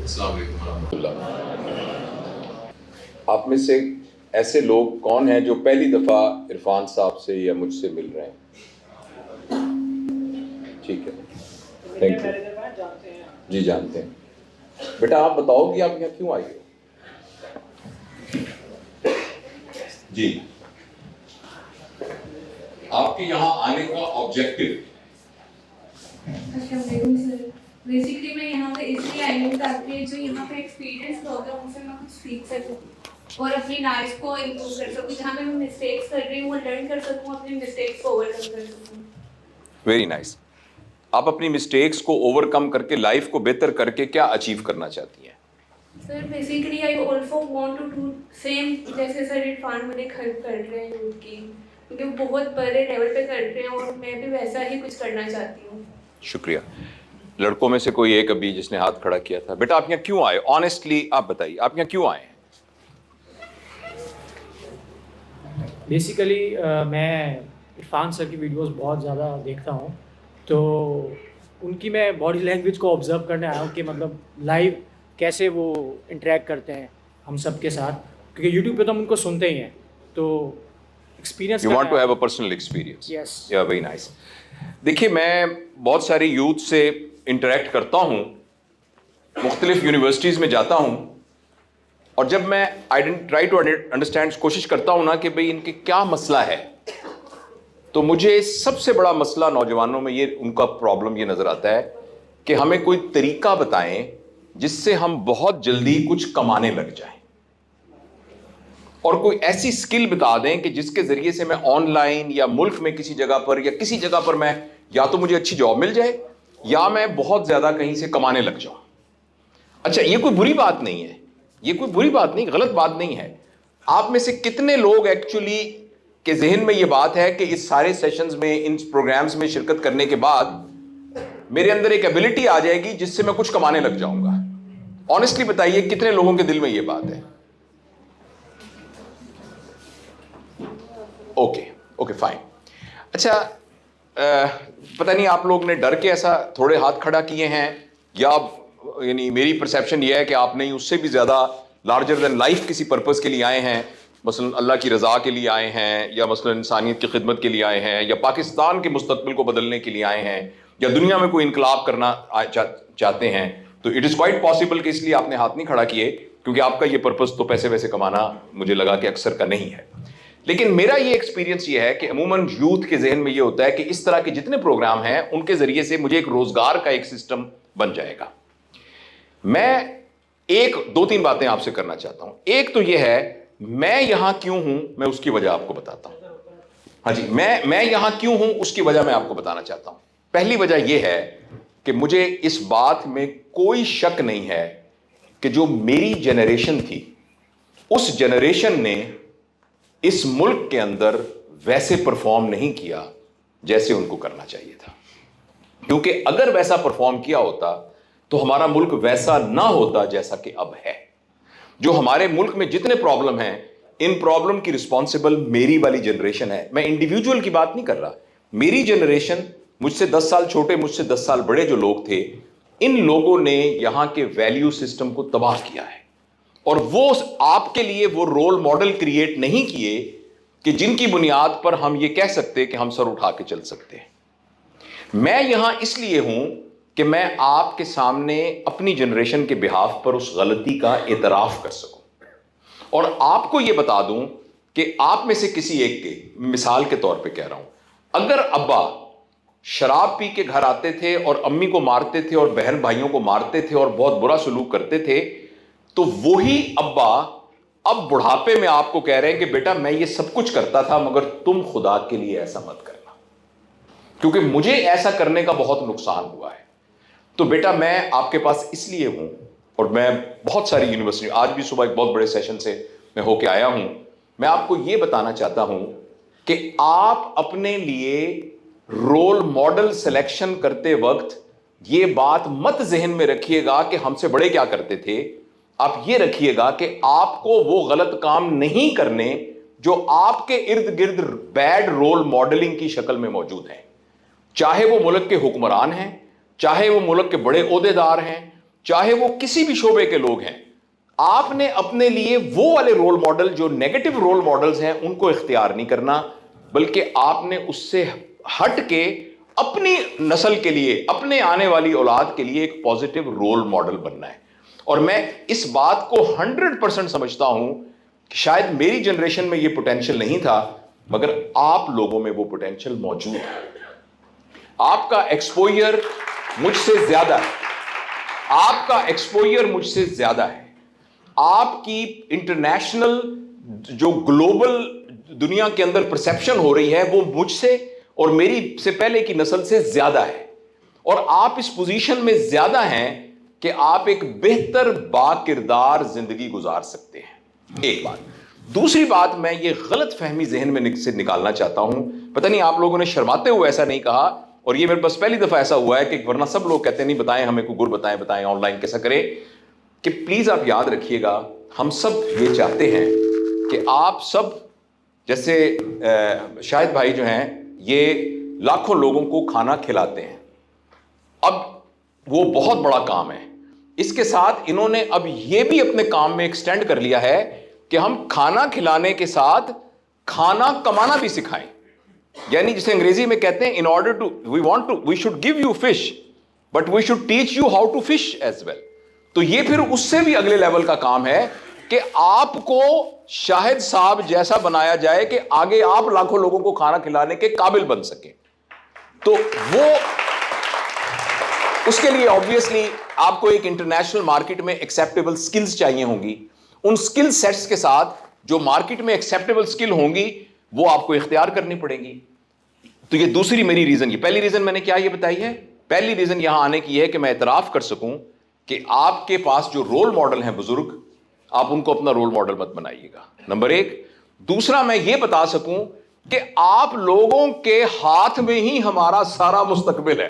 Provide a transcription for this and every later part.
السلام علیکم ورحمۃ اللہ۔ آپ میں سے ایسے لوگ کون ہیں جو پہلی دفعہ عرفان صاحب سے یا مجھ سے مل رہے ہیں؟ ٹھیک ہے، تھینک یو۔ جی جانتے ہیں۔ بیٹا آپ بتاؤ کہ آپ یہاں کیوں آئی ہو؟ جی، آپ کے یہاں آنے کا آبجیکٹو؟ السلام علیکم سر، بیسکلی میں یہاں پہ اس لیے آئی ہوں تاکہ جو یہاں پہ ایکسپیرینس لوگ ہیں ان سے میں کچھ سیکھ سکوں اور اپنی نالج کو امپروو کر سکوں، جہاں پہ میں مسٹیکس کر رہی ہوں وہ لرن کر سکوں، اپنی مسٹیکس کو اوور کم کر سکوں۔ Very nice. آپ اپنی مسٹیکس کو اوور کم کر کے لائف کو بہتر کر کے کیا اچیو کرنا چاہتی ہیں؟ Sir basically I also want to do same جیسے سر عرفان ملک ہیلپ کر رہے ہیں یوتھ کی، کیونکہ وہ بہت بڑے لیول پہ کر رہے ہیں اور میں بھی ویسا ہی کچھ کرنا چاہتی ہوں۔ شکریہ۔ لڑکوں میں سے کوئی ایک ابھی جس نے ہاتھ کھڑا کیا تھا، بیٹا آپ یہاں کیوں آئے؟ آنیسٹلی آپ بتائیے، آپ یہاں کیوں آئے ہیں؟ بیسیکلی میں عرفان سر کی ویڈیوز بہت زیادہ دیکھتا ہوں، تو ان کی میں باڈی لینگویج کو آبزرو کرنے آیا ہوں کہ مطلب لائیو کیسے وہ انٹریکٹ کرتے ہیں ہم سب کے ساتھ، کیونکہ یوٹیوب پہ تو ہم ان کو سنتے ہی ہیں، تو experience you want to have a personal experience? Yes. یا ویری نائس۔ دیکھیے میں بہت ساری یوتھ سے انٹریکٹ کرتا ہوں، مختلف یونیورسٹیز میں جاتا ہوں، اور جب میں ٹرائی ٹو انڈرسٹینڈ کوشش کرتا ہوں نا کہ بھئی ان کے کیا مسئلہ ہے، تو مجھے سب سے بڑا مسئلہ نوجوانوں میں یہ ان کا پرابلم یہ نظر آتا ہے کہ ہمیں کوئی طریقہ بتائیں جس سے ہم بہت جلدی کچھ کمانے لگ جائیں، اور کوئی ایسی سکل بتا دیں کہ جس کے ذریعے سے میں آن لائن یا ملک میں کسی جگہ پر یا کسی جگہ پر میں یا تو مجھے اچھی جاب مل جائے یا میں بہت زیادہ کہیں سے کمانے لگ جاؤں۔ اچھا یہ کوئی بری بات نہیں ہے، یہ کوئی بری بات نہیں، غلط بات نہیں ہے۔ آپ میں سے کتنے لوگ ایکچولی کے ذہن میں یہ بات ہے کہ اس سارے سیشنز میں، ان پروگرامز میں شرکت کرنے کے بعد میرے اندر ایک ایبلٹی آ جائے گی جس سے میں کچھ کمانے لگ جاؤں گا؟ آنیسٹلی بتائیے کتنے لوگوں کے دل میں یہ بات ہے؟ Okay fine. اچھا پتہ نہیں آپ لوگ نے ڈر کے ایسا تھوڑے ہاتھ کھڑا کیے ہیں، یا یعنی میری پرسیپشن یہ ہے کہ آپ نہیں اس سے بھی زیادہ لارجر دین لائف کسی پرپز کے لیے آئے ہیں، مثلا اللہ کی رضا کے لیے آئے ہیں، یا مثلا انسانیت کی خدمت کے لیے آئے ہیں، یا پاکستان کے مستقبل کو بدلنے کے لیے آئے ہیں، یا دنیا میں کوئی انقلاب کرنا چاہتے ہیں، تو اٹ از کوائٹ پاسبل کہ اس لیے آپ نے ہاتھ نہیں کھڑا کیے کیونکہ آپ کا یہ پرپز تو پیسے ویسے کمانا مجھے لگا کہ اکثر کا نہیں ہے۔ لیکن میرا یہ ایکسپیرینس یہ ہے کہ عموماً یوتھ کے ذہن میں یہ ہوتا ہے کہ اس طرح کے جتنے پروگرام ہیں ان کے ذریعے سے مجھے ایک روزگار کا ایک سسٹم بن جائے گا۔ میں دو تین باتیں آپ سے کرنا چاہتا ہوں۔ ایک تو یہ ہے میں یہاں کیوں ہوں، میں اس کی وجہ آپ کو بتاتا ہوں۔ ہاں جی، میں یہاں کیوں ہوں اس کی وجہ میں آپ کو بتانا چاہتا ہوں۔ پہلی وجہ یہ ہے کہ مجھے اس بات میں کوئی شک نہیں ہے کہ جو میری جنریشن تھی، اس جنریشن نے اس ملک کے اندر ویسے پرفارم نہیں کیا جیسے ان کو کرنا چاہیے تھا، کیونکہ اگر ویسا پرفارم کیا ہوتا تو ہمارا ملک ویسا نہ ہوتا جیسا کہ اب ہے۔ جو ہمارے ملک میں جتنے پرابلم ہیں، ان پرابلم کی رسپانسبل میری والی جنریشن ہے۔ میں انڈیویجول کی بات نہیں کر رہا، میری جنریشن، مجھ سے 10 سال چھوٹے، مجھ سے 10 سال بڑے جو لوگ تھے، ان لوگوں نے یہاں کے ویلیو سسٹم کو تباہ کیا ہے، اور وہ آپ کے لیے وہ رول ماڈل کریٹ نہیں کیے کہ جن کی بنیاد پر ہم یہ کہہ سکتے کہ ہم سر اٹھا کے چل سکتے ہیں۔ میں یہاں اس لیے ہوں کہ میں آپ کے سامنے اپنی جنریشن کے بہاف پر اس غلطی کا اعتراف کر سکوں، اور آپ کو یہ بتا دوں کہ آپ میں سے کسی ایک کے، مثال کے طور پہ کہہ رہا ہوں، اگر ابا شراب پی کے گھر آتے تھے اور امی کو مارتے تھے اور بہن بھائیوں کو مارتے تھے اور بہت برا سلوک کرتے تھے، تو وہی ابا اب بڑھاپے میں آپ کو کہہ رہے ہیں کہ بیٹا میں یہ سب کچھ کرتا تھا مگر تم خدا کے لیے ایسا مت کرنا، کیونکہ مجھے ایسا کرنے کا بہت نقصان ہوا ہے۔ تو بیٹا میں آپ کے پاس اس لیے ہوں، اور میں بہت ساری یونیورسٹی، آج بھی صبح ایک بہت بڑے سیشن سے میں ہو کے آیا ہوں، میں آپ کو یہ بتانا چاہتا ہوں کہ آپ اپنے لیے رول ماڈل سلیکشن کرتے وقت یہ بات مت ذہن میں رکھیے گا کہ ہم سے بڑے کیا کرتے تھے، آپ یہ رکھیے گا کہ آپ کو وہ غلط کام نہیں کرنے جو آپ کے ارد گرد بیڈ رول ماڈلنگ کی شکل میں موجود ہیں، چاہے وہ ملک کے حکمران ہیں، چاہے وہ ملک کے بڑے عہدیدار ہیں، چاہے وہ کسی بھی شعبے کے لوگ ہیں, آپ نے اپنے لیے وہ والے رول ماڈل جو نیگیٹو رول ماڈلز ہیں ان کو اختیار نہیں کرنا, بلکہ آپ نے اس سے ہٹ کے اپنی نسل کے لیے, اپنے آنے والی اولاد کے لیے ایک پازیٹیو رول ماڈل بننا ہے. اور میں اس بات کو 100% سمجھتا ہوں کہ شاید میری جنریشن میں یہ پوٹینشیل نہیں تھا, مگر آپ لوگوں میں وہ پوٹینشیل موجود ہے. آپ کا ایکسپوئر مجھ سے زیادہ ہے, آپ کا ایکسپوئر مجھ سے زیادہ ہے, آپ کی انٹرنیشنل جو گلوبل دنیا کے اندر پرسیپشن ہو رہی ہے وہ مجھ سے اور میری سے پہلے کی نسل سے زیادہ ہے, اور آپ اس پوزیشن میں زیادہ ہیں کہ آپ ایک بہتر با کردار زندگی گزار سکتے ہیں. ایک بات. دوسری بات, میں یہ غلط فہمی ذہن میں سے نکالنا چاہتا ہوں, پتہ نہیں آپ لوگوں نے شرماتے ہوئے ایسا نہیں کہا, اور یہ میرے پاس پہلی دفعہ ایسا ہوا ہے کہ ورنہ سب لوگ کہتے ہیں نہیں بتائیں ہمیں, کوئی گر بتائیں آن لائن کیسا کرے, کہ پلیز آپ یاد رکھیے گا, ہم سب یہ چاہتے ہیں کہ آپ سب جیسے شاہد بھائی جو ہیں یہ لاکھوں لوگوں کو کھانا کھلاتے ہیں, اب وہ بہت بڑا کام ہے. اس کے ساتھ انہوں نے اب یہ بھی اپنے کام میں ایکسٹینڈ کر لیا ہے کہ ہم کھانا کھلانے کے ساتھ کھانا کمانا بھی سکھائیں. یعنی جسے انگریزی میں کہتے ہیں in order to we should give you fish but we should teach you how to fish as well. تو یہ پھر اس سے بھی اگلے لیول کا کام ہے کہ آپ کو شاہد صاحب جیسا بنایا جائے کہ آگے آپ لاکھوں لوگوں کو کھانا کھلانے کے قابل بن سکیں. تو وہ اس کے لیے آبویسلی آپ کو ایک انٹرنیشنل مارکیٹ میں ایکسیپٹیبل سکلز چاہیے ہوں گی. ان سکل سیٹس کے ساتھ جو مارکیٹ میں ایکسیپٹیبل سکل ہوں گی وہ آپ کو اختیار کرنی پڑے گی. تو یہ دوسری میری ریزن, یہ پہلی ریزن میں نے کیا یہ بتائی ہے, پہلی ریزن یہاں آنے کی ہے کہ میں اعتراف کر سکوں کہ آپ کے پاس جو رول ماڈل ہیں بزرگ, آپ ان کو اپنا رول ماڈل مت بنائیے گا, نمبر ایک. دوسرا, میں یہ بتا سکوں کہ آپ لوگوں کے ہاتھ میں ہی ہمارا سارا مستقبل ہے.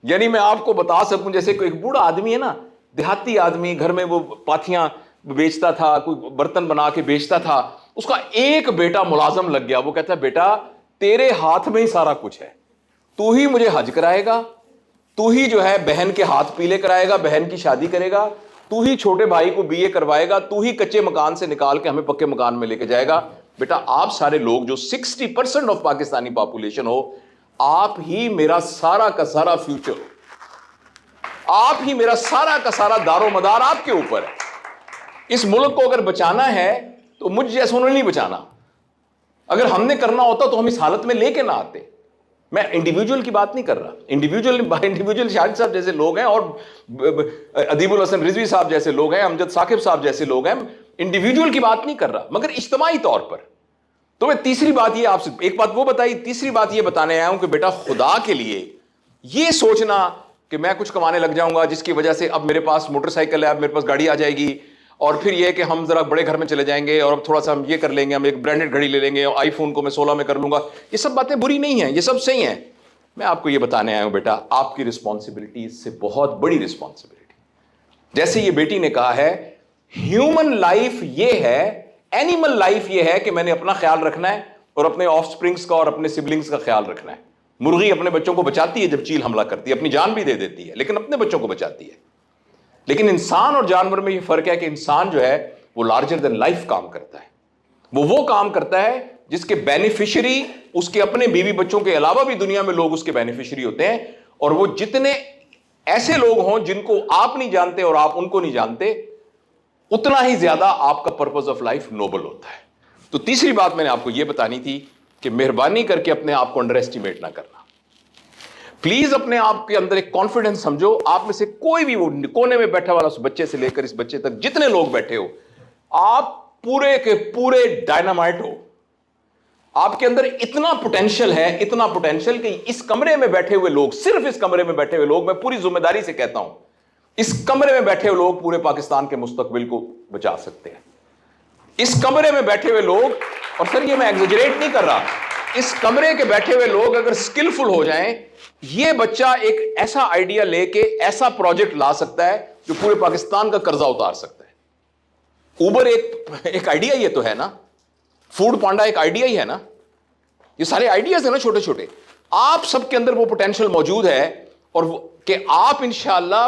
یعنی میں آپ کو بتا سکوں, جیسے کوئی ایک بوڑھا آدمی ہے نا, دیہاتی آدمی, گھر میں وہ پاتھیاں بیچتا تھا, کوئی برتن بنا کے بیچتا تھا, اس کا ایک بیٹا ملازم لگ گیا. وہ کہتا ہے بیٹا تیرے ہاتھ میں ہی سارا کچھ ہے, تو ہی مجھے حج کرائے گا, تو ہی جو ہے بہن کے ہاتھ پیلے کرائے گا, بہن کی شادی کرے گا, تو ہی چھوٹے بھائی کو BA کروائے گا, تو ہی کچے مکان سے نکال کے ہمیں پکے مکان میں لے کے جائے گا. بیٹا آپ سارے لوگ جو 60% آف پاکستانی پاپولیشن ہو, آپ ہی میرا سارا کا سارا فیوچر, آپ ہی میرا سارا کا سارا دار و مدار آپ کے اوپر ہے. اس ملک کو اگر بچانا ہے تو مجھ جیسوں نے نہیں بچانا. اگر ہم نے کرنا ہوتا تو ہم اس حالت میں لے کے نہ آتے. میں انڈیویجول کی بات نہیں کر رہا, انڈیویجول شاہد صاحب جیسے لوگ ہیں, اور ادیب الحسن رضوی صاحب جیسے لوگ ہیں, امجد ثاقب صاحب جیسے لوگ ہیں, انڈیویجول کی بات نہیں کر رہا, مگر اجتماعی طور پر. تو میں تیسری بات یہ آپ سے, ایک بات وہ بتائی, تیسری بات یہ بتانے آیا ہوں کہ بیٹا خدا کے لیے یہ سوچنا کہ میں کچھ کمانے لگ جاؤں گا جس کی وجہ سے اب میرے پاس موٹر سائیکل ہے, اب میرے پاس گاڑی آ جائے گی, اور پھر یہ کہ ہم ذرا بڑے گھر میں چلے جائیں گے اور اب تھوڑا سا ہم یہ کر لیں گے, ہم ایک برانڈڈ گھڑی لے لیں گے, آئی فون کو میں 16 میں کر لوں گا. یہ سب باتیں بری نہیں ہیں, یہ سب صحیح ہیں. میں آپ کو یہ بتانے آیا ہوں بیٹا, آپ کی رسپانسبلٹی اس سے بہت بڑی رسپانسبلٹی. جیسے یہ بیٹی نے کہا ہے, ہیومن لائف یہ ہے, اینیمل لائف یہ ہے کہ میں نے اپنا خیال رکھنا ہے اور اپنے آف سپرنگس کا اور اپنے سبلنگس کا خیال رکھنا ہے. مرغی اپنے بچوں کو بچاتی ہے جب چیل حملہ کرتی ہے, اپنی جان بھی دے دیتی ہے, لیکن اپنے بچوں کو بچاتی ہے. لیکن انسان اور جانور میں یہ فرق ہے کہ انسان جو ہے وہ لارجر دین لائف کام کرتا ہے. وہ کام کرتا ہے جس کے بینیفیشری اس کے اپنے بیوی بچوں کے علاوہ بھی دنیا میں لوگ اس کے بینیفیشری ہوتے ہیں. اور وہ جتنے ایسے لوگ ہوں جن کو آپ نہیں جانتے اور آپ ان کو نہیں جانتے, اتنا ہی زیادہ آپ کا پرپز آف لائف نوبل ہوتا ہے. تو تیسری بات میں نے آپ کو یہ بتانی تھی کہ مہربانی کر کے اپنے آپ کو انڈر ایسٹیمیٹ نہ کرنا. پلیز اپنے آپ کے اندر ایک کانفیڈنس سمجھو. آپ میں سے کوئی بھی, وہ کونے میں بیٹھا والا اس بچے سے لے کر اس بچے تک جتنے لوگ بیٹھے ہو, آپ پورے کے پورے ڈائنامائٹ ہو. آپ کے اندر اتنا پوٹینشیل ہے, اتنا پوٹینشیل کہ اس کمرے میں بیٹھے ہوئے لوگ, صرف اس کمرے میں بیٹھے ہوئے لوگ, میں پوری ذمہ داری سے کہتا ہوں, اس کمرے میں بیٹھے ہوئے لوگ پورے پاکستان کے مستقبل کو بچا سکتے ہیں. اس کمرے میں بیٹھے ہوئے لوگ, اور سر یہ میں ایگزیجریٹ نہیں کر رہا, اس کمرے کے بیٹھے ہوئے لوگ اگر سکلفل ہو جائیں, یہ بچہ ایک ایسا آئیڈیا لے کے ایسا پروجیکٹ لا سکتا ہے جو پورے پاکستان کا قرضہ اتار سکتا ہے. اوبر ایک آئیڈیا یہ تو ہے نا, فوڈ پانڈا ایک آئیڈیا ہی ہے نا, یہ سارے آئیڈیاز ہیں نا چھوٹے چھوٹے. آپ سب کے اندر وہ پوٹینشیل موجود ہے, اور کہ آپ انشاءاللہ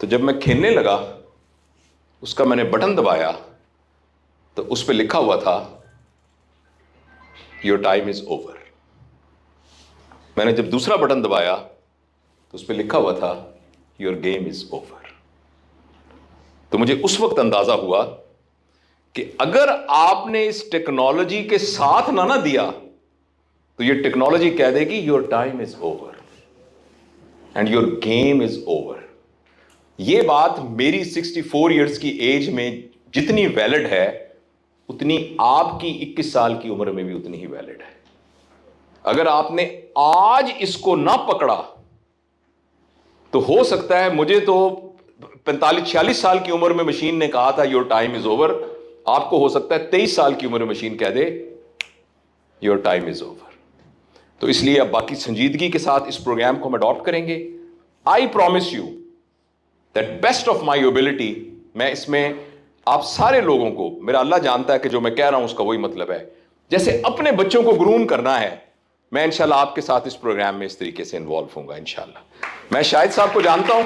تو جب میں کھیلنے لگا اس کا میں نے بٹن دبایا تو اس پہ لکھا ہوا تھا یور ٹائم از اوور. میں نے جب دوسرا بٹن دبایا تو اس پہ لکھا ہوا تھا یور گیم از اوور. تو مجھے اس وقت اندازہ ہوا کہ اگر آپ نے اس ٹیکنالوجی کے ساتھ نہ دیا تو یہ ٹیکنالوجی کہہ دے گی your time is over and your game is over. یہ بات میری 64 ایئرس کی ایج میں جتنی ویلڈ ہے اتنی آپ کی 21 سال کی عمر میں بھی اتنی ہی ویلڈ ہے. اگر آپ نے آج اس کو نہ پکڑا تو ہو سکتا ہے, مجھے تو 45-46 سال کی عمر میں مشین نے کہا تھا یور ٹائم از اوور, آپ کو ہو سکتا ہے 23 سال کی عمر میں مشین کہہ دے یور ٹائم از اوور. تو اس لیے اب باقی سنجیدگی کے ساتھ اس پروگرام کو ہم اڈاپٹ کریں گے. I promise you that best of my ability, میں اس میں آپ سارے لوگوں کو, میرا اللہ جانتا ہے کہ جو میں کہہ رہا ہوں اس کا وہی مطلب ہے, جیسے اپنے بچوں کو گروم کرنا ہے, میں انشاءاللہ آپ کے ساتھ اس پروگرام میں اس طریقے سے انوالو ہوں گا انشاءاللہ. میں شاہد صاحب کو جانتا ہوں,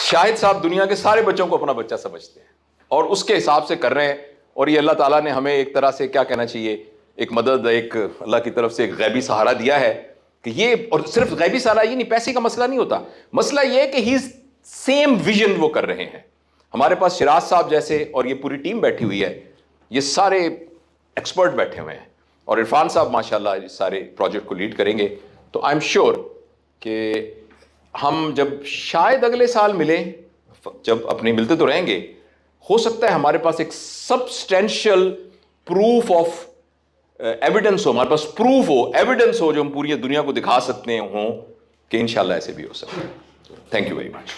شاہد صاحب دنیا کے سارے بچوں کو اپنا بچہ سمجھتے ہیں اور اس کے حساب سے کر رہے ہیں, اور یہ اللہ تعالیٰ نے ہمیں ایک طرح سے کیا کہنا چاہیے, ایک مدد, ایک اللہ کی طرف سے ایک غیبی سہارا دیا ہے کہ یہ, اور صرف غیبی سہارا یہ نہیں, پیسے کا مسئلہ نہیں ہوتا, مسئلہ یہ ہے کہ ہی سیم ویژن وہ کر رہے ہیں. ہمارے پاس شراز صاحب جیسے اور یہ پوری ٹیم بیٹھی ہوئی ہے, یہ سارے ایکسپرٹ بیٹھے ہوئے ہیں, اور عرفان صاحب ماشاءاللہ اس سارے پروجیکٹ کو لیڈ کریں گے. تو آئی ایم شیور کہ ہم جب شاید اگلے سال ملیں, جب اپنے ملتے تو رہیں گے, ہو سکتا ہے ہمارے پاس ایک سبسٹینشیل پروف آف ایویڈنس ہو, ہمارے پاس پروف ہو, ایویڈنس ہو, جو ہم پوری دنیا کو دکھا سکتے ہوں کہ انشاءاللہ ایسے بھی ہو سکتا ہے. Thank you very much.